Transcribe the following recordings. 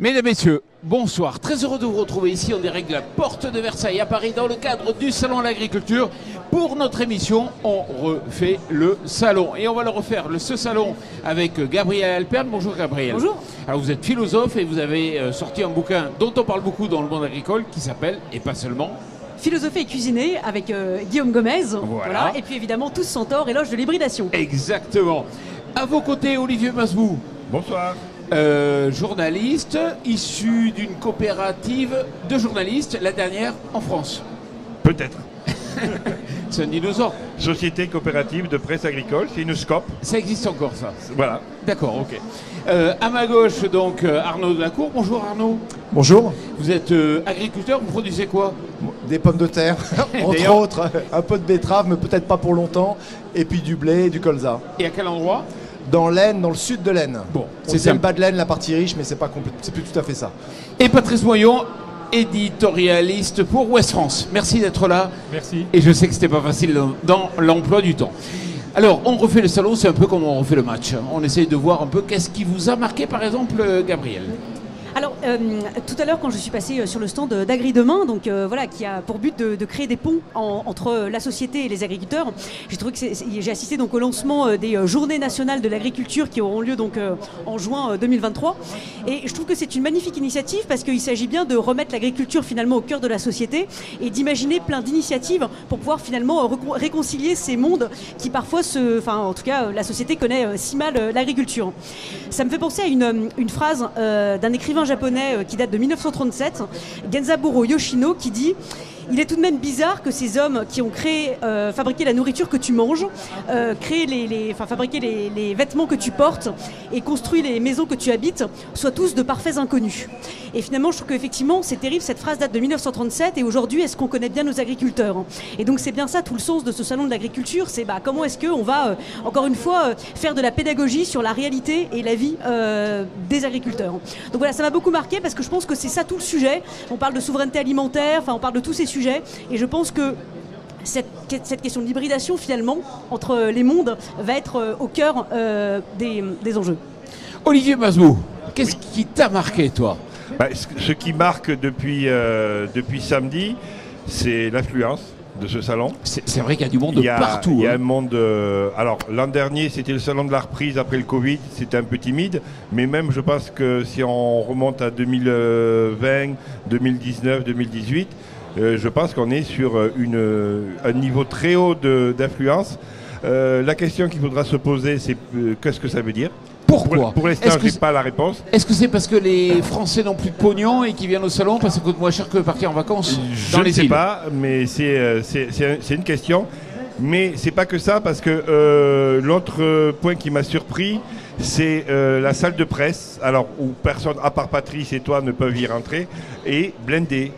Mesdames, Messieurs, bonsoir. Très heureux de vous retrouver ici en direct de la Porte de Versailles à Paris dans le cadre du Salon de l'Agriculture. Pour notre émission, on refait le salon. Et on va le refaire, ce salon, avec Gabriel Alperne. Bonjour Gabriel. Bonjour. Alors vous êtes philosophe et vous avez sorti un bouquin dont on parle beaucoup dans le monde agricole qui s'appelle, et pas seulement, Philosopher et cuisiner avec Guillaume Gomez. Voilà. Et puis évidemment, Tous Centaures, éloge de l'hybridation. Exactement. À vos côtés, Olivier Masbou. Bonsoir. Journaliste issu d'une coopérative de journalistes, la dernière en France. Peut-être. C'est un dinosaure. Société coopérative de presse agricole, c'est une SCOP. Ça existe encore, ça. Voilà. D'accord, ok. À ma gauche, donc, Arnaud Delacour. Bonjour Arnaud. Bonjour. Vous êtes agriculteur, vous produisez quoi? Des pommes de terre, entre autres, un peu de betterave, mais peut-être pas pour longtemps, et puis du blé et du colza. Et à quel endroit? Dans l'Aisne, dans le sud de l'Aisne. Bon, c'est le bas de l'Aisne, la partie riche, mais c'est pas complet, c'est plus tout à fait ça. Et Patrice Moyon, éditorialiste pour Ouest France. Merci d'être là. Merci. Et je sais que c'était pas facile dans l'emploi du temps. Alors, on refait le salon, c'est un peu comme on refait le match. On essaye de voir un peu qu'est-ce qui vous a marqué, par exemple, Gabriel. Alors, tout à l'heure, quand je suis passé sur le stand d'Agri Demain, donc voilà, qui a pour but de créer des ponts entre la société et les agriculteurs, j'ai trouvé que j'ai assisté donc au lancement des Journées nationales de l'agriculture qui auront lieu donc en juin 2023. Et je trouve que c'est une magnifique initiative parce qu'il s'agit bien de remettre l'agriculture finalement au cœur de la société et d'imaginer plein d'initiatives pour pouvoir finalement réconcilier ces mondes qui parfois en tout cas, la société connaît si mal l'agriculture. Ça me fait penser à une phrase d'un écrivain japonais qui date de 1937, Genzaburo Yoshino, qui dit: il est tout de même bizarre que ces hommes qui ont fabriqué la nourriture que tu manges, fabriqué les vêtements que tu portes et construit les maisons que tu habites, soient tous de parfaits inconnus. Et finalement, je trouve qu'effectivement, c'est terrible, cette phrase date de 1937 et aujourd'hui, est-ce qu'on connaît bien nos agriculteurs? Et donc c'est bien ça tout le sens de ce salon de l'agriculture, c'est comment est-ce qu'on va, encore une fois, faire de la pédagogie sur la réalité et la vie des agriculteurs. Donc voilà, ça m'a beaucoup marqué parce que je pense que c'est ça tout le sujet. On parle de souveraineté alimentaire, on parle de tous ces sujets. Et je pense que cette question de l'hybridation, finalement, entre les mondes, va être au cœur des enjeux. Olivier Masbou, qu'est-ce qui t'a marqué, toi? Ce qui marque depuis samedi, c'est l'affluence de ce salon. C'est vrai qu'il y a du monde partout. Il y a un monde. Alors, l'an dernier, c'était le salon de la reprise après le Covid, c'était un peu timide, mais même, je pense que si on remonte à 2020, 2019, 2018, je pense qu'on est sur un niveau très haut d'affluence. La question qu'il faudra se poser, c'est qu'est-ce que ça veut dire? Pourquoi? Pour l'instant, je n'ai pas la réponse. Est-ce que c'est parce que les Français n'ont plus de pognon et qu'ils viennent au salon parce que ça coûte moins cher que partir en vacances dans les îles? Je ne sais pas, mais c'est une question. Mais c'est pas que ça, parce que l'autre point qui m'a surpris, c'est la salle de presse, alors où personne, à part Patrice et toi, ne peuvent y rentrer, et blindée.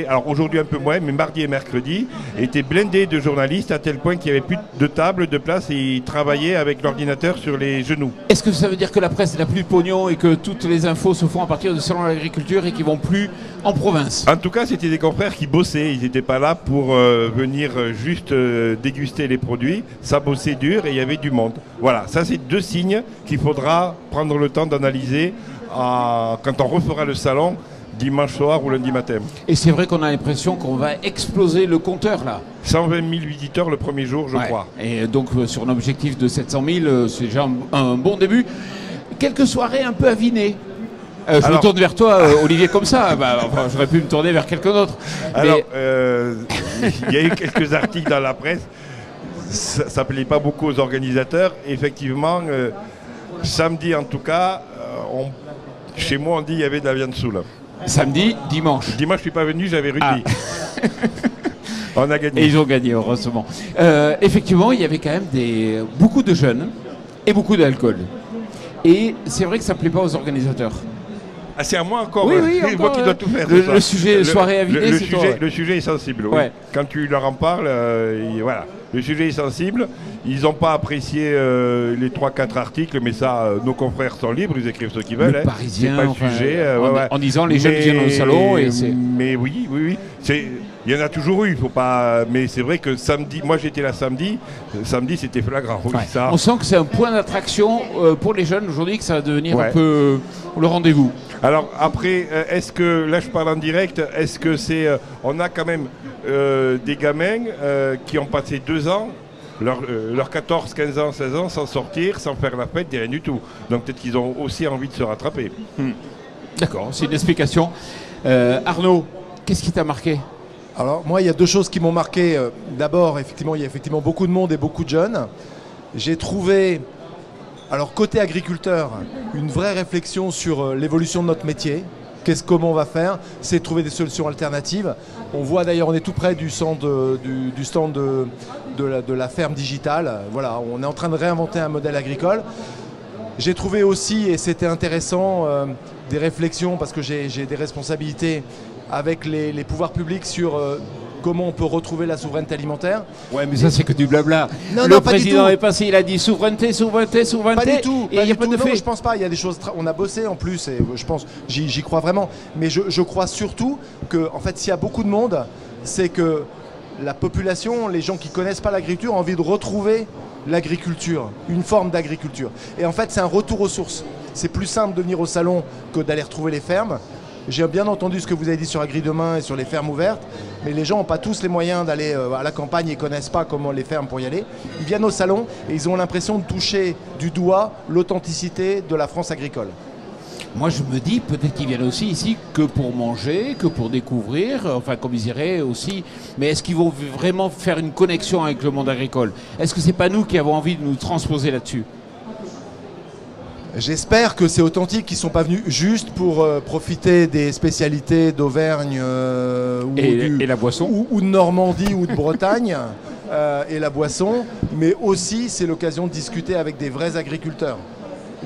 Alors aujourd'hui un peu moins, mais mardi et mercredi, était blindé de journalistes à tel point qu'il n'y avait plus de table, de place, et ils travaillaient avec l'ordinateur sur les genoux. Est-ce que ça veut dire que la presse n'a plus de pognon et que toutes les infos se font à partir du salon de l'agriculture et qu'ils vont plus en province? En tout cas, c'était des confrères qui bossaient, ils n'étaient pas là pour venir juste déguster les produits, ça bossait dur et il y avait du monde. Voilà, ça c'est deux signes qu'il faudra prendre le temps d'analyser quand on refera le salon dimanche soir ou lundi matin. Et c'est vrai qu'on a l'impression qu'on va exploser le compteur là. 120 000 visiteurs le premier jour, je crois. Et donc sur un objectif de 700 000, c'est déjà un bon début. Quelques soirées un peu avinées. Je me tourne vers toi, Olivier, comme ça. J'aurais pu me tourner vers quelqu'un d'autre. Alors, il y a eu quelques articles dans la presse. Ça ne plaît pas beaucoup aux organisateurs. Effectivement, samedi en tout cas, chez moi on dit qu'il y avait de la viande saoule. Samedi, dimanche. Dimanche, je ne suis pas venu, j'avais rugby. On a gagné. Et ils ont gagné, heureusement. Effectivement, il y avait quand même beaucoup de jeunes et beaucoup d'alcool. Et c'est vrai que ça ne plaît pas aux organisateurs. Ah, c'est à moi encore. Oui, c'est moi qui dois tout faire. Le sujet soirée avidée, c'est toi. Le sujet est sensible. Ouais. Oui. Quand tu leur en parles, voilà. Le sujet est sensible. Ils n'ont pas apprécié les 3-4 articles, mais ça, nos confrères sont libres, ils écrivent ce qu'ils veulent. Le Parisien, c'est pas le sujet. en disant les jeunes viennent au salon. Mais oui. Il y en a toujours eu, faut pas. Mais c'est vrai que samedi, moi j'étais là samedi c'était flagrant. Oui, ça. On sent que c'est un point d'attraction pour les jeunes aujourd'hui, que ça va devenir un peu le rendez-vous. Alors après, est-ce que, là je parle en direct, est-ce que c'est. On a quand même des gamins qui ont passé 2 ans, leurs 14, 15 ans, 16 ans, sans sortir, sans faire la fête, rien du tout. Donc peut-être qu'ils ont aussi envie de se rattraper. D'accord, c'est une explication. Arnaud, qu'est-ce qui t'a marqué ? Alors moi, il y a 2 choses qui m'ont marqué. D'abord, effectivement, il y a effectivement beaucoup de monde et beaucoup de jeunes. J'ai trouvé, alors côté agriculteur, une vraie réflexion sur l'évolution de notre métier. Comment on va faire? C'est de trouver des solutions alternatives. On voit d'ailleurs, on est tout près du stand de la ferme digitale. Voilà, on est en train de réinventer un modèle agricole. J'ai trouvé aussi, et c'était intéressant, des réflexions, parce que j'ai des responsabilités avec les pouvoirs publics sur comment on peut retrouver la souveraineté alimentaire. Ouais, mais ça c'est que du blabla. Non, le président est passé, il a dit souveraineté. Pas du tout. Et il n'y a pas de fait. Non, je pense pas. Il y a des choses. On a bossé en plus, et je pense, j'y crois vraiment. Mais je crois surtout que, en fait, s'il y a beaucoup de monde, c'est que la population, les gens qui connaissent pas l'agriculture, ont envie de retrouver l'agriculture, une forme d'agriculture. Et en fait, c'est un retour aux sources. C'est plus simple de venir au salon que d'aller retrouver les fermes. J'ai bien entendu ce que vous avez dit sur Agri-Demain et sur les fermes ouvertes, mais les gens n'ont pas tous les moyens d'aller à la campagne et ne connaissent pas comment les fermes pour y aller. Ils viennent au salon et ils ont l'impression de toucher du doigt l'authenticité de la France agricole. Moi je me dis peut-être qu'ils viennent aussi ici que pour manger, que pour découvrir, enfin comme ils iraient aussi. Mais est-ce qu'ils vont vraiment faire une connexion avec le monde agricole? Est-ce que c'est pas nous qui avons envie de nous transposer là-dessus? J'espère que c'est authentique, qu'ils ne sont pas venus juste pour profiter des spécialités d'Auvergne et la boisson ou de Normandie ou de Bretagne et la boisson, mais aussi c'est l'occasion de discuter avec des vrais agriculteurs,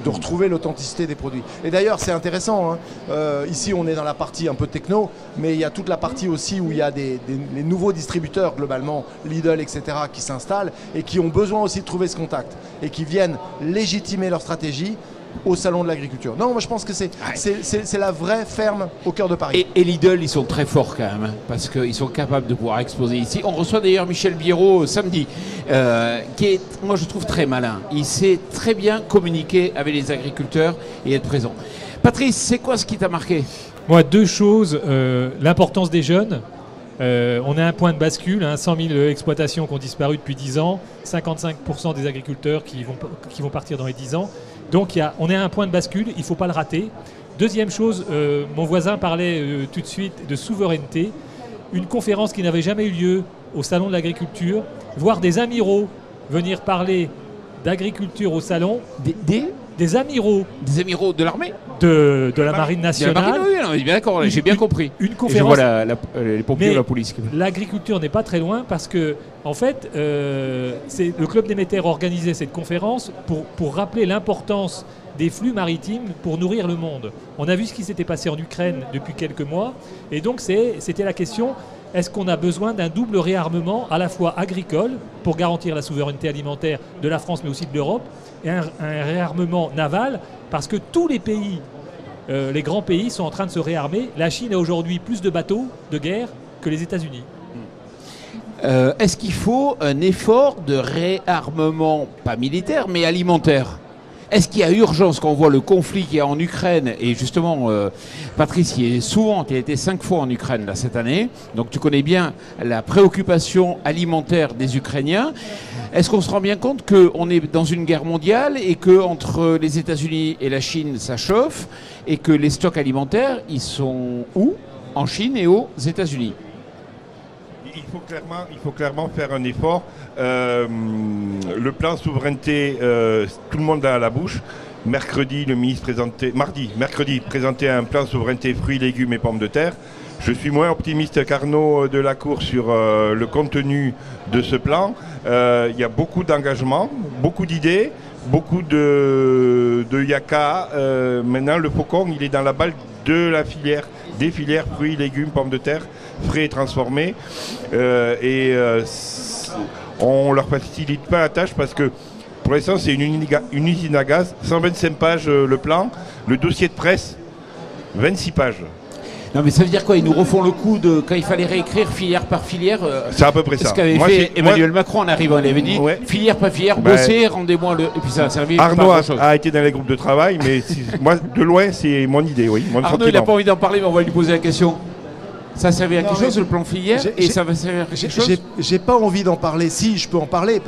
de retrouver l'authenticité des produits. Et d'ailleurs c'est intéressant, ici on est dans la partie un peu techno, mais il y a toute la partie aussi où il y a les nouveaux distributeurs globalement, Lidl, etc., qui s'installent et qui ont besoin aussi de trouver ce contact et qui viennent légitimer leur stratégie au salon de l'agriculture. Non, moi je pense que c'est la vraie ferme au cœur de Paris. Et Lidl, ils sont très forts quand même, parce qu'ils sont capables de pouvoir exposer ici. On reçoit d'ailleurs Michel Biérot samedi, qui est, moi je trouve, très malin. Il sait très bien communiquer avec les agriculteurs et être présent. Patrice, c'est quoi ce qui t'a marqué? Moi, 2 choses. L'importance des jeunes. On a un point de bascule, 100 000 exploitations qui ont disparu depuis 10 ans, 55% des agriculteurs qui vont partir dans les 10 ans. Donc on est à un point de bascule, il ne faut pas le rater. Deuxième chose, mon voisin parlait tout de suite de souveraineté. Une conférence qui n'avait jamais eu lieu au Salon de l'agriculture, voir des amiraux venir parler d'agriculture au salon. Des amiraux. Des amiraux de l'armée? De la Marine nationale. De la Marine, oui, bien d'accord, j'ai bien compris. Une conférence. Et je vois les pompiers ou la police. L'agriculture n'est pas très loin parce que, en fait, c'est le Club Déméter organisait cette conférence pour rappeler l'importance des flux maritimes pour nourrir le monde. On a vu ce qui s'était passé en Ukraine depuis quelques mois. Et donc, c'était la question, est-ce qu'on a besoin d'un double réarmement à la fois agricole pour garantir la souveraineté alimentaire de la France mais aussi de l'Europe et un réarmement naval parce que tous les pays, les grands pays sont en train de se réarmer. La Chine a aujourd'hui plus de bateaux de guerre que les États-Unis. Est-ce qu'il faut un effort de réarmement, pas militaire, mais alimentaire? Est-ce qu'il y a urgence quand on voit le conflit qu'il y a en Ukraine? Et justement, Patrice y est souvent, il a été 5 fois en Ukraine là, cette année. Donc tu connais bien la préoccupation alimentaire des Ukrainiens. Est-ce qu'on se rend bien compte qu'on est dans une guerre mondiale et qu'entre les États-Unis et la Chine, ça chauffe et que les stocks alimentaires, ils sont où? En Chine et aux États-Unis. Il faut clairement faire un effort. Le plan souveraineté, tout le monde a à la bouche. Mercredi, mercredi présentait un plan souveraineté fruits, légumes et pommes de terre. Je suis moins optimiste qu'Arnaud Delacour sur le contenu de ce plan. Il y a beaucoup d'engagement, beaucoup d'idées, beaucoup de yaka. Maintenant, le faucon, il est dans la balle de la filière, des filières fruits, légumes, pommes de terre, frais et transformés. On ne leur facilite pas la tâche parce que pour l'instant, c'est une usine à gaz. 125 pages le plan. Le dossier de presse, 26 pages. Non, mais ça veut dire quoi? Ils nous refont le coup de quand il fallait réécrire filière par filière. C'est à peu près ça. Ce qu'avait Moi, fait c'est- Emmanuel Macron en arrivant. Il avait dit Ouais. filière par filière, Ben, bossez, rendez-moi le. Et puis ça a servi pas à Arnaud grand chose. a été dans les groupes de travail, mais moi, de loin, c'est mon idée, oui. Mon Arnaud, il n'a sentiment. pas envie d'en parler, mais on va lui poser la question. Ça a servi à quelque Non, chose, mais le plan filière, j'ai- et j'ai- ça va servir à quelque chose. J'ai pas envie d'en parler. Si, je peux en parler.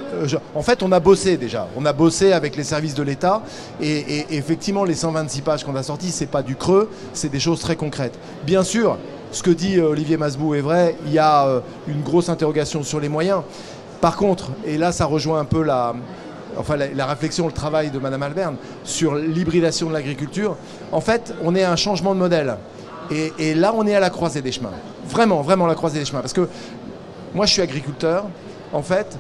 En fait, on a bossé déjà. On a bossé avec les services de l'État. Et effectivement, les 126 pages qu'on a sorties, c'est pas du creux, c'est des choses très concrètes. Bien sûr, ce que dit Olivier Masbou est vrai. Il y a une grosse interrogation sur les moyens. Par contre, et là, ça rejoint un peu la réflexion, le travail de Madame Alberne sur l'hybridation de l'agriculture. En fait, on est à un changement de modèle. Et là, on est à la croisée des chemins. Vraiment, vraiment la croisée des chemins. Parce que moi, je suis agriculteur. En fait,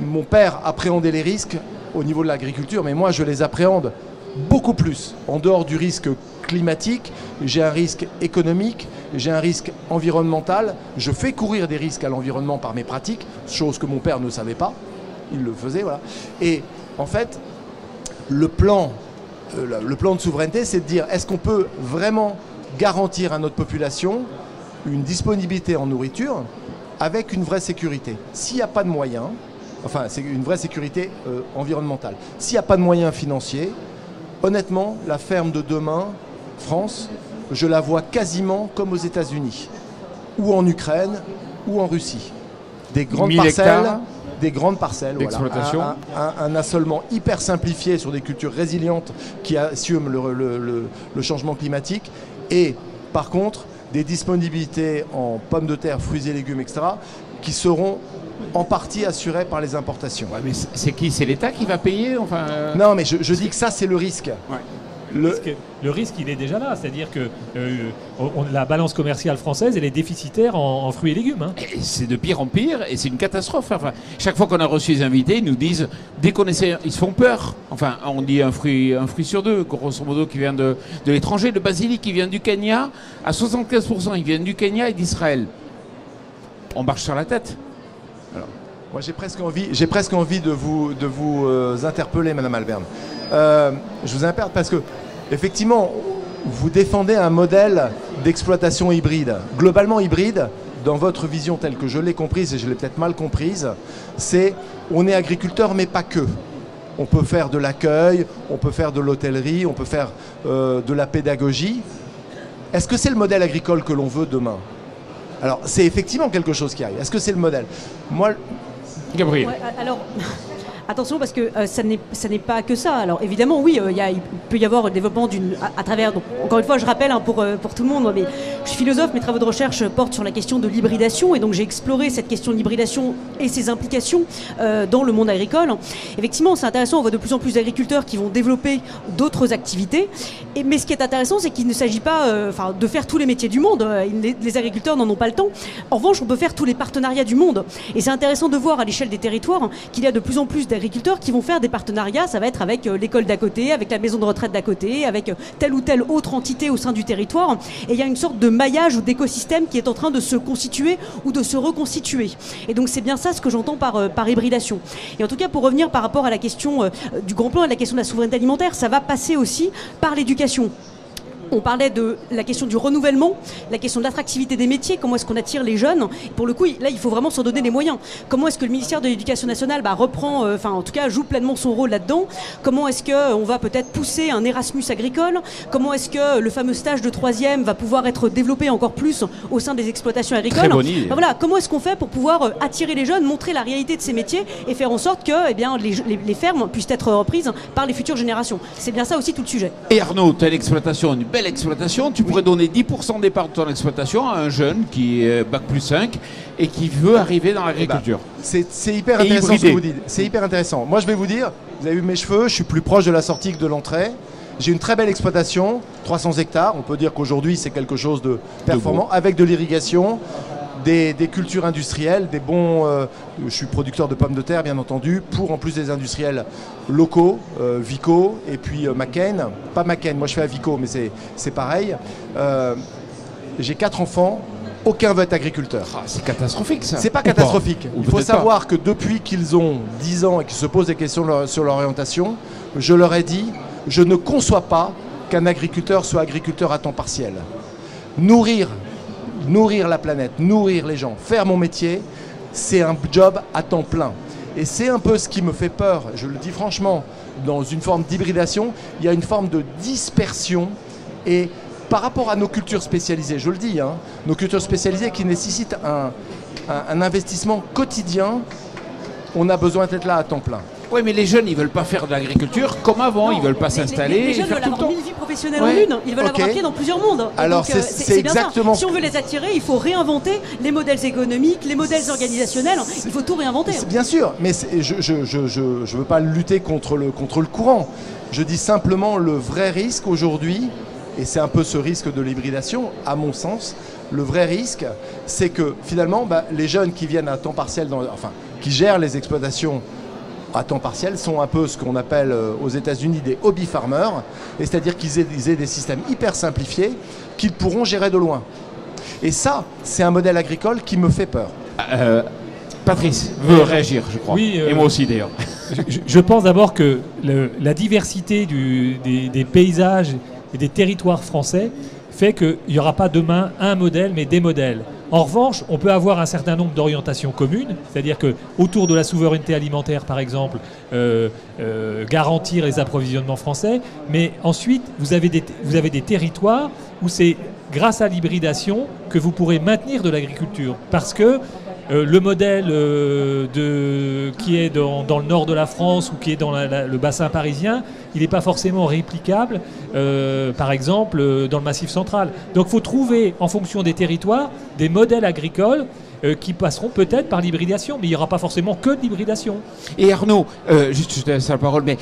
mon père appréhendait les risques au niveau de l'agriculture, mais moi, je les appréhende beaucoup plus. En dehors du risque climatique, j'ai un risque économique, j'ai un risque environnemental. Je fais courir des risques à l'environnement par mes pratiques, chose que mon père ne savait pas. Il le faisait, voilà. Et en fait, le plan de souveraineté, c'est de dire, est-ce qu'on peut vraiment garantir à notre population une disponibilité en nourriture avec une vraie sécurité. S'il n'y a pas de moyens, enfin c'est une vraie sécurité environnementale, s'il n'y a pas de moyens financiers, honnêtement, la ferme de demain, France, je la vois quasiment comme aux États-Unis, ou en Ukraine, ou en Russie. Des grandes 1000 parcelles, hectares d'exploitation, voilà. Un assolement hyper simplifié sur des cultures résilientes qui assument le changement climatique. Et par contre, des disponibilités en pommes de terre, fruits et légumes, etc., qui seront en partie assurées par les importations. Ouais, mais c'est qui? C'est l'État qui va payer, enfin, Non, mais je dis que ça, c'est le risque. Ouais. Le risque, il est déjà là. C'est-à-dire que la balance commerciale française, elle est déficitaire en fruits et légumes. Hein. Et c'est de pire en pire et c'est une catastrophe. Enfin, chaque fois qu'on a reçu les invités, ils nous disent, dès qu'on essaie, ils se font peur. Enfin, on dit un fruit sur deux, grosso modo, qui vient de l'étranger. Le basilic qui vient du Kenya, à 75%, il vient du Kenya et d'Israël. On marche sur la tête. Moi, j'ai presque envie de vous interpeller, Madame Alberne. Je vous interpelle parce que, effectivement, vous défendez un modèle d'exploitation hybride. Globalement hybride, dans votre vision telle que je l'ai comprise, et je l'ai peut-être mal comprise, c'est on est agriculteur, mais pas que. On peut faire de l'accueil, on peut faire de l'hôtellerie, on peut faire de la pédagogie. Est-ce que c'est le modèle agricole que l'on veut demain? Alors, c'est effectivement quelque chose qui arrive. Est-ce que c'est le modèle? Moi, Gabriel. Ouais, alors, attention parce que ça n'est pas que ça. Alors évidemment, oui, il peut y avoir le développement à travers. Donc, encore une fois, je rappelle pour tout le monde, mais je suis philosophe, mes travaux de recherche portent sur la question de l'hybridation et donc j'ai exploré cette question de l'hybridation et ses implications dans le monde agricole. Effectivement, c'est intéressant, on voit de plus en plus d'agriculteurs qui vont développer d'autres activités. Mais ce qui est intéressant, c'est qu'il ne s'agit pas de faire tous les métiers du monde. Les agriculteurs n'en ont pas le temps. En revanche, on peut faire tous les partenariats du monde. Et c'est intéressant de voir à l'échelle des territoires qu'il y a de plus en plus d'agriculteurs qui vont faire des partenariats. Ça va être avec l'école d'à côté, avec la maison de retraite d'à côté, avec telle ou telle autre entité au sein du territoire. Et il y a une sorte de maillage ou d'écosystème qui est en train de se constituer ou de se reconstituer. Et donc c'est bien ça ce que j'entends par hybridation. Et en tout cas, pour revenir par rapport à la question du grand plan et la question de la souveraineté alimentaire, ça va passer aussi par l'éducation. On parlait de la question du renouvellement, la question de l'attractivité des métiers, comment est-ce qu'on attire les jeunes. Pour le coup, là, il faut vraiment s'en donner les moyens. Comment est-ce que le ministère de l'Éducation nationale reprend, en tout cas, joue pleinement son rôle là-dedans? Comment est-ce qu'on va peut-être pousser un Erasmus agricole? Comment est-ce que le fameux stage de 3e va pouvoir être développé encore plus au sein des exploitations agricoles? Très bonne idée. Voilà, comment est-ce qu'on fait pour pouvoir attirer les jeunes, montrer la réalité de ces métiers et faire en sorte que les fermes puissent être reprises par les futures générations? C'est bien ça aussi tout le sujet. Et Arnaud, tu as l'exploitation, une belle exploitation, tu pourrais donner 10% des parts de ton exploitation à un jeune qui est Bac+5 et qui veut arriver dans l'agriculture. C'est hyper intéressant ce que vous dites. C'est hyper intéressant. Moi, je vais vous dire, vous avez vu mes cheveux, je suis plus proche de la sortie que de l'entrée. J'ai une très belle exploitation, 300 hectares. On peut dire qu'aujourd'hui, c'est quelque chose de performant, avec de l'irrigation, des cultures industrielles, des bons... je suis producteur de pommes de terre, bien entendu, pour en plus des industriels locaux, Vico, et puis McCain. Pas McCain, moi je fais à Vico, mais c'est pareil. J'ai 4 enfants, aucun veut être agriculteur. Ah, c'est catastrophique ça. C'est pas Ou catastrophique. Ou Il faut peut-être savoir que depuis qu'ils ont 10 ans et qu'ils se posent des questions sur leur orientation, je leur ai dit, je ne conçois pas qu'un agriculteur soit agriculteur à temps partiel. nourrir la planète, nourrir les gens, faire mon métier, c'est un job à temps plein. Et c'est un peu ce qui me fait peur, je le dis franchement, dans une forme d'hybridation, il y a une forme de dispersion. Et par rapport à nos cultures spécialisées, je le dis, hein, nos cultures spécialisées qui nécessitent un investissement quotidien, on a besoin d'être là à temps plein. Oui, mais les jeunes, ils veulent pas faire de l'agriculture comme avant, ils veulent pas s'installer. Les jeunes faire veulent tout le avoir temps. une vie professionnelle en une, ils veulent avoir pied dans plusieurs mondes. Et alors donc, c'est bien ça. exactement. Si on veut les attirer, il faut réinventer les modèles économiques, les modèles organisationnels, il faut tout réinventer. Bien sûr, mais je veux pas lutter contre le courant. Je dis simplement le vrai risque aujourd'hui, et c'est un peu ce risque de l'hybridation, à mon sens, le vrai risque, c'est que finalement, les jeunes qui viennent à temps partiel, qui gèrent les exploitations à temps partiel, sont un peu ce qu'on appelle aux États-Unis des hobby farmers, et c'est-à-dire qu'ils aient des systèmes hyper simplifiés qu'ils pourront gérer de loin. Et ça, c'est un modèle agricole qui me fait peur. Patrice veut réagir, je crois. Oui, et moi aussi d'ailleurs. Je pense d'abord que la diversité des paysages et des territoires français fait qu'il n'y aura pas demain un modèle, mais des modèles. En revanche, on peut avoir un certain nombre d'orientations communes, c'est-à-dire que autour de la souveraineté alimentaire, par exemple, garantir les approvisionnements français, mais ensuite, vous avez des territoires où c'est grâce à l'hybridation que vous pourrez maintenir de l'agriculture. Parce que le modèle qui est dans le nord de la France ou qui est dans le bassin parisien, il n'est pas forcément réplicable, par exemple, dans le Massif central. Donc il faut trouver, en fonction des territoires, des modèles agricoles qui passeront peut-être par l'hybridation, mais il n'y aura pas forcément que de l'hybridation. Et Arnaud, juste je te laisse la parole, mais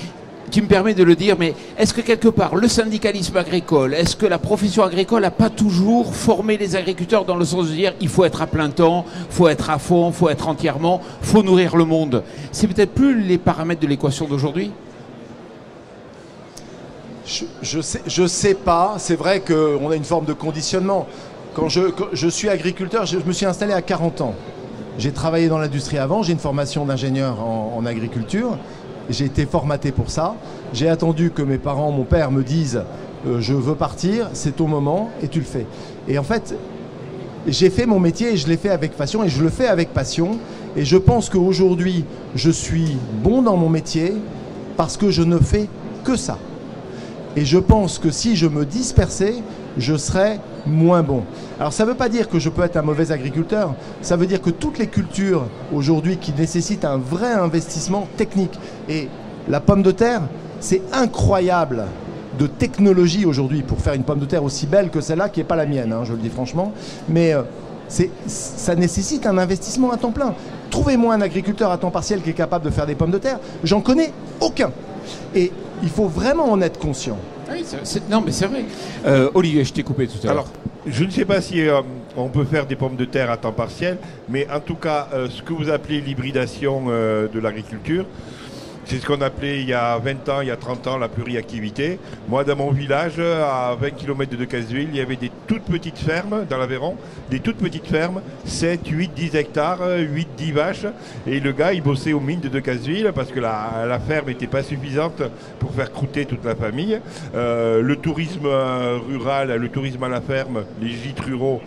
tu me permets de le dire, mais est-ce que quelque part le syndicalisme agricole, est-ce que la profession agricole n'a pas toujours formé les agriculteurs dans le sens de dire il faut être à plein temps, il faut être à fond, il faut être entièrement, il faut nourrir le monde? C'est peut-être plus les paramètres de l'équation d'aujourd'hui? Je sais pas, c'est vrai qu'on a une forme de conditionnement. Quand je suis agriculteur, je me suis installé à 40 ans. J'ai travaillé dans l'industrie avant, j'ai une formation d'ingénieur en agriculture. J'ai été formaté pour ça. J'ai attendu que mes parents, mon père me dise je veux partir, c'est ton moment et tu le fais. Et en fait, j'ai fait mon métier et je l'ai fait avec passion et je le fais avec passion. Et je pense qu'aujourd'hui, je suis bon dans mon métier parce que je ne fais que ça. Et je pense que si je me dispersais, je serais moins bon. Alors ça ne veut pas dire que je peux être un mauvais agriculteur, ça veut dire que toutes les cultures aujourd'hui qui nécessitent un vrai investissement technique, et la pomme de terre, c'est incroyable de technologie aujourd'hui pour faire une pomme de terre aussi belle que celle-là, qui n'est pas la mienne, hein, je le dis franchement, mais ça nécessite un investissement à temps plein. Trouvez-moi un agriculteur à temps partiel qui est capable de faire des pommes de terre, j'en connais aucun. Et il faut vraiment en être conscient. Oui, non, mais c'est vrai. Olivier, je t'ai coupé tout à l'heure. Alors, je ne sais pas si on peut faire des pommes de terre à temps partiel, mais en tout cas, ce que vous appelez l'hybridation de l'agriculture, c'est ce qu'on appelait il y a 20 ans, il y a 30 ans, la pluriactivité. Moi, dans mon village, à 20 km de Decazeville, il y avait des toutes petites fermes dans l'Aveyron, des toutes petites fermes, 7, 8, 10 hectares, 8, 10 vaches. Et le gars, il bossait aux mines de Decazeville parce que la ferme n'était pas suffisante pour faire croûter toute la famille. Le tourisme rural, le tourisme à la ferme, les gîtes ruraux,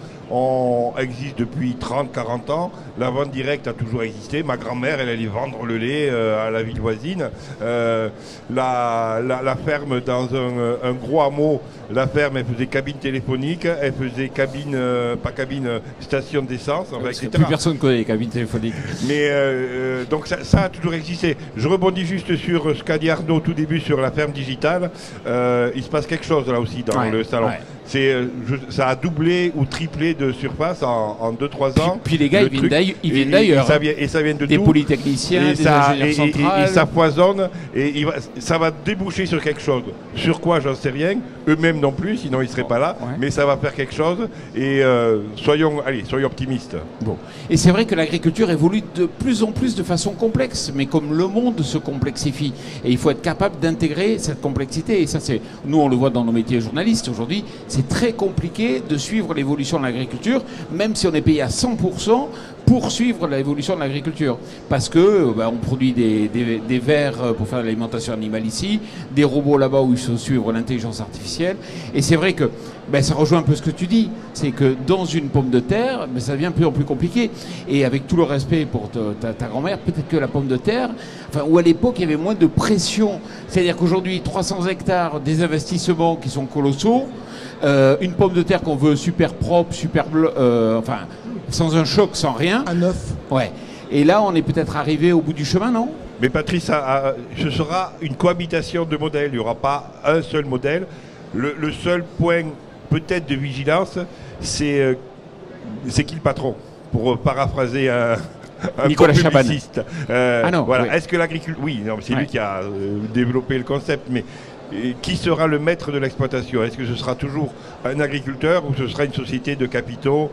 existe depuis 30-40 ans. La vente directe a toujours existé. Ma grand-mère, elle allait vendre le lait à la ville voisine. La ferme, dans un gros hameau, la ferme, elle faisait cabine téléphonique, elle faisait station d'essence, enfin, etc. Plus personne ne connaît les cabines téléphoniques. Mais donc ça a toujours existé. Je rebondis juste sur ce qu'a dit Arnaud au tout début sur la ferme digitale. Il se passe quelque chose là aussi dans le salon. Ouais. Ça a doublé ou triplé de surface en 2-3 ans. Puis les gars, ils viennent d'ailleurs. Et ça vient de des tout. Polytechniciens, des ingénieurs centrales. Et ça foisonne. Et ça va déboucher sur quelque chose. Sur quoi, j'en sais rien. Eux-mêmes non plus, sinon ils ne seraient pas là. Ouais. Mais ça va faire quelque chose. Et soyons optimistes. Bon. Et c'est vrai que l'agriculture évolue de plus en plus de façon complexe. Mais comme le monde se complexifie. Et il faut être capable d'intégrer cette complexité. Et ça, nous, on le voit dans nos métiers journalistes aujourd'hui. C'est très compliqué de suivre l'évolution de l'agriculture, même si on est payé à 100% poursuivre l'évolution de l'agriculture. Parce que on produit des vers pour faire de l'alimentation animale ici, des robots là-bas où il faut suivre l'intelligence artificielle. Et c'est vrai que ça rejoint un peu ce que tu dis. C'est que dans une pomme de terre, ça devient de plus en plus compliqué. Et avec tout le respect pour ta grand-mère, peut-être que la pomme de terre, où à l'époque il y avait moins de pression. C'est-à-dire qu'aujourd'hui, 300 hectares, des investissements qui sont colossaux, une pomme de terre qu'on veut super propre, super sans un choc, sans rien. Un œuf. Ouais. Et là, on est peut-être arrivé au bout du chemin, non? Mais Patrice, ce sera une cohabitation de modèles. Il n'y aura pas un seul modèle. Le seul point peut-être de vigilance, c'est qui le patron? Pour paraphraser un Nicolas Chaban. Non, voilà. Oui. Est-ce que l'agriculture... Oui, non, c'est lui qui a développé le concept, mais qui sera le maître de l'exploitation? Est-ce que ce sera toujours un agriculteur ou ce sera une société de capitaux?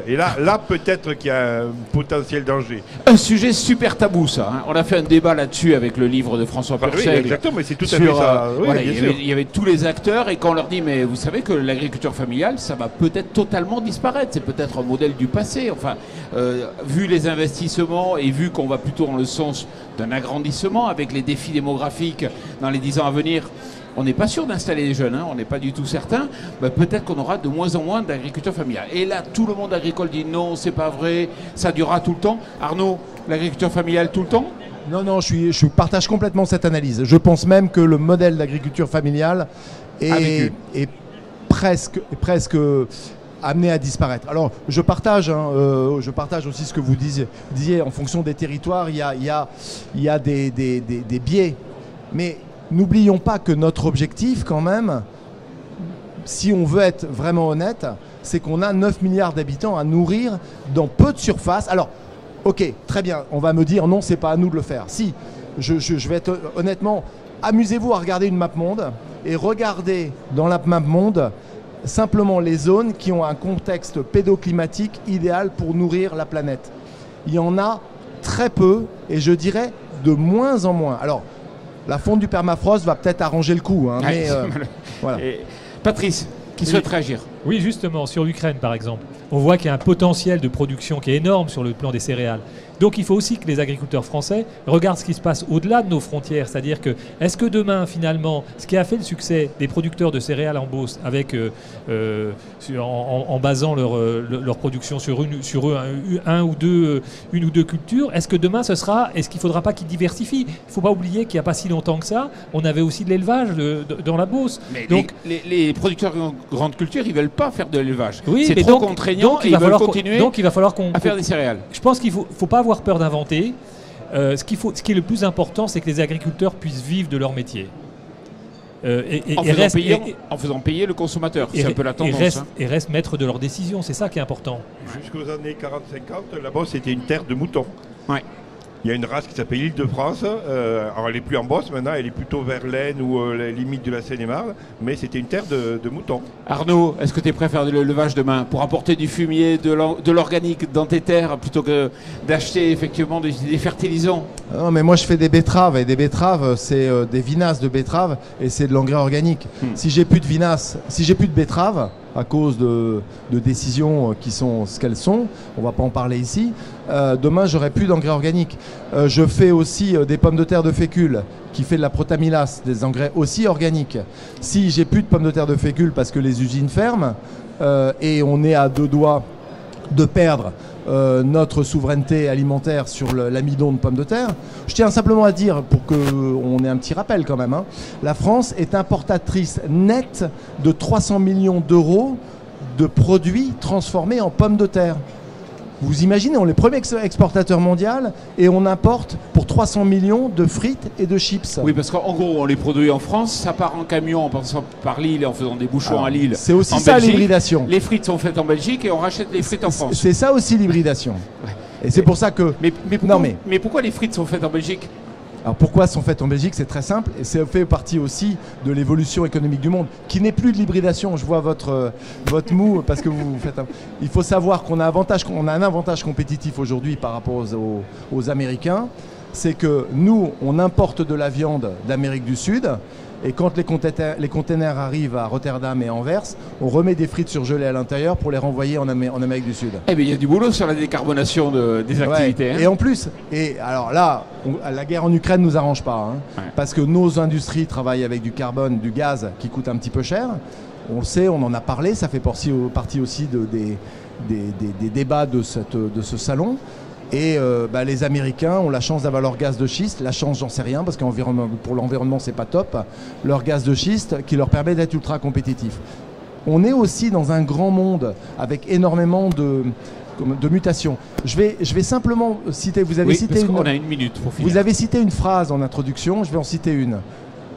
Et là peut-être qu'il y a un potentiel danger. Un sujet super tabou, ça. Hein. On a fait un débat là-dessus avec le livre de François Purcell. Oui, exactement, mais c'est tout à fait ça. Oui, voilà, bien il y avait tous les acteurs, et quand on leur dit, mais vous savez que l'agriculture familiale, ça va peut-être totalement disparaître. C'est peut-être un modèle du passé. Enfin, vu les investissements et vu qu'on va plutôt dans le sens d'un agrandissement avec les défis démographiques dans les 10 ans à venir, on n'est pas sûr d'installer les jeunes, hein, on n'est pas du tout certain. Peut-être qu'on aura de moins en moins d'agriculture familiale. Et là, tout le monde agricole dit non, c'est pas vrai, ça durera tout le temps. Arnaud, l'agriculture familiale tout le temps? Non, je partage complètement cette analyse. Je pense même que le modèle d'agriculture familiale est presque amené à disparaître. Alors, je partage aussi ce que vous disiez en fonction des territoires. Il y a des biais, mais n'oublions pas que notre objectif, quand même, si on veut être vraiment honnête, c'est qu'on a 9 milliards d'habitants à nourrir dans peu de surface. Alors, ok, très bien, on va me dire non, c'est pas à nous de le faire. Si, je vais être honnêtement, amusez-vous à regarder une map monde et regardez dans la map monde simplement les zones qui ont un contexte pédoclimatique idéal pour nourrir la planète. Il y en a très peu et je dirais de moins en moins. Alors, la fonte du permafrost va peut-être arranger le coup. Hein, mais, voilà. Et Patrice, qui souhaite réagir? Oui, justement, sur l'Ukraine par exemple. On voit qu'il y a un potentiel de production qui est énorme sur le plan des céréales. Donc il faut aussi que les agriculteurs français regardent ce qui se passe au-delà de nos frontières. C'est-à-dire que, est-ce que demain, finalement, ce qui a fait le succès des producteurs de céréales en Beauce, avec, en basant leur production sur une ou deux cultures, est-ce que demain, est-ce qu'il ne faudra pas qu'ils diversifient? Il ne faut pas oublier qu'il n'y a pas si longtemps que ça, on avait aussi de l'élevage dans la Beauce. Mais donc, les producteurs de grande culture, ils ne veulent pas faire de l'élevage. Oui, c'est trop contraignant et ils veulent continuer à faire des céréales. Je pense qu'il ne faut pas avoir peur d'inventer. Ce qui est le plus important, c'est que les agriculteurs puissent vivre de leur métier. En faisant payer le consommateur. C'est un peu la tendance. Et restent maîtres de leurs décisions. C'est ça qui est important. Jusqu'aux années 40-50, la Beauce était une terre de moutons. Ouais. Il y a une race qui s'appelle l'Île-de-France. Alors elle n'est plus en Beauce maintenant, elle est plutôt vers l'Aisne ou les limites de la Seine-et-Marne. Mais c'était une terre de moutons. Arnaud, est-ce que tu es prêt à faire de l'élevage demain pour apporter du fumier, de l'organique dans tes terres plutôt que d'acheter effectivement des fertilisants? Non, mais moi je fais des betteraves et des betteraves, c'est des vinasses de betteraves et c'est de l'engrais organique. Si j'ai plus de vinasses, si j'ai plus de betteraves, à cause de décisions qui sont ce qu'elles sont, on ne va pas en parler ici, demain j'aurai plus d'engrais organiques. Je fais aussi des pommes de terre de fécule qui fait de la protamylase, des engrais aussi organiques. Si j'ai plus de pommes de terre de fécule parce que les usines ferment et on est à 2 doigts de perdre notre souveraineté alimentaire sur l'amidon de pommes de terre. Je tiens simplement à dire, pour qu'on ait un petit rappel quand même, la France est importatrice nette de 300 millions d'euros de produits transformés en pommes de terre. Vous imaginez, on est le premier exportateur mondial et on importe pour 300 millions de frites et de chips. Oui, parce qu'en gros, on les produit en France, ça part en camion en passant par Lille et en faisant des bouchons à Lille. C'est aussi ça l'hybridation. Les frites sont faites en Belgique et on rachète les frites en France. C'est ça aussi l'hybridation. Ouais. Et c'est pour ça que... Mais pourquoi les frites sont faiaites en Belgique? Alors pourquoi sont faites en Belgique? C'est très simple et c'est fait partie aussi de l'évolution économique du monde qui n'est plus de l'hybridation. Je vois votre mou parce que vous faites il faut savoir qu'on a un avantage compétitif aujourd'hui par rapport aux Américains. c'est que nous, on importe de la viande d'Amérique du Sud. Et quand les containers arrivent à Rotterdam et Anvers, on remet des frites surgelées à l'intérieur pour les renvoyer en Amérique du Sud. Eh bien, il y a du boulot sur la décarbonation des activités. Ouais. Hein. Et en plus, alors là, la guerre en Ukraine ne nous arrange pas, hein, parce que nos industries travaillent avec du carbone, du gaz qui coûte un petit peu cher. On le sait, on en a parlé, ça fait partie aussi des débats de ce salon. Et les Américains ont la chance d'avoir leur gaz de schiste. La chance, j'en sais rien, parce que pour l'environnement, c'est pas top. Leur gaz de schiste qui leur permet d'être ultra compétitifs. On est aussi dans un grand monde avec énormément de mutations. Je vais simplement citer. Vous avez cité on a une minute pour finir. Vous avez cité une phrase en introduction. Je vais en citer une.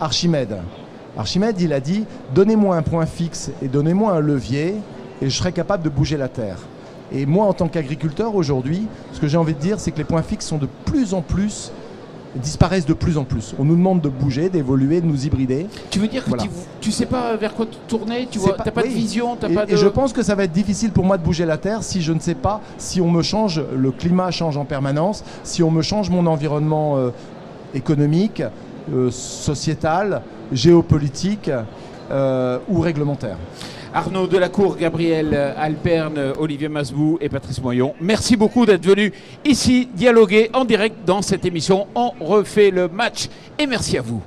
Archimède. Archimède, il a dit « Donnez-moi un point fixe et donnez-moi un levier, et je serai capable de bouger la terre ». Et moi, en tant qu'agriculteur, aujourd'hui, ce que j'ai envie de dire, c'est que les points fixes sont de plus en plus, disparaissent de plus en plus. On nous demande de bouger, d'évoluer, de nous hybrider. Tu veux dire que tu sais pas vers quoi tourner, tu n'as pas de vision, Et je pense que ça va être difficile pour moi de bouger la terre si je ne sais pas, si on me change, le climat change en permanence, si on me change mon environnement économique, sociétal, géopolitique ou réglementaire. Arnaud Delacour, Gabriel Alperne, Olivier Masbou et Patrice Moyon, merci beaucoup d'être venus ici dialoguer en direct dans cette émission On refait le match. Et merci à vous.